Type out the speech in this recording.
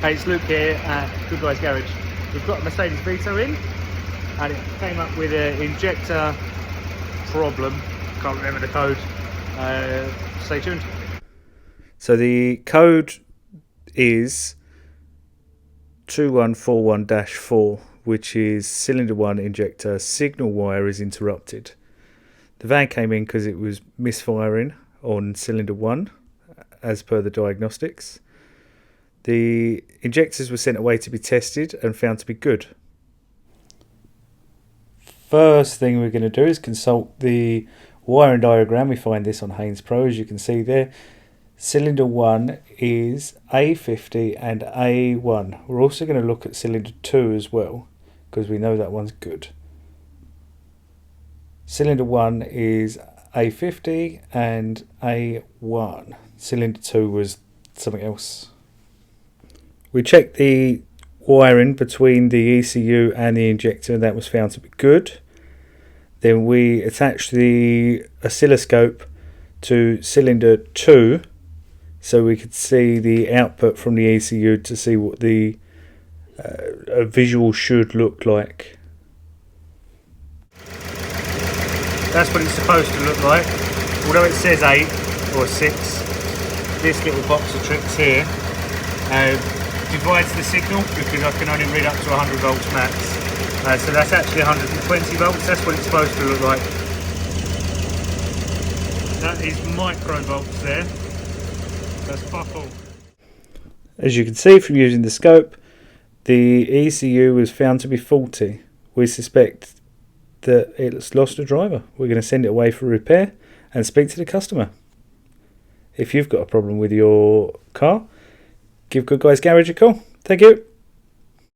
Hey, it's Luke here at Good Guys Garage. We've got a Mercedes Vito in, and it came up with an injector problem. Can't remember the code. Stay tuned. So the code is 2141-4, which is cylinder 1 injector signal wire is interrupted. The van came in because it was misfiring on cylinder 1 as per the diagnostics. The injectors were sent away to be tested and found to be good. First thing we're going to do is consult the wiring diagram. We find this on Haynes Pro, as you can see there. Cylinder 1 is A50 and A1. We're also going to look at cylinder 2 as well, because we know that one's good. Cylinder 1 is A50 and A1. Cylinder 2 was something else. We checked the wiring between the ECU and the injector, and that was found to be good. Then we attached the oscilloscope to cylinder 2 so we could see the output from the ECU to see what the visual should look like. That's what it's supposed to look like. Although it says 8 or 6, this little box of tricks here divides the signal, because I can only read up to 100 volts max. So that's actually 120 volts. That's what it's supposed to look like. That is microvolts there. That's fuck all. As you can see from using the scope, the ECU was found to be faulty. We suspect that it's lost a driver. We're going to send it away for repair and speak to the customer. If you've got a problem with your car, give Good Guys Garage a call. Thank you.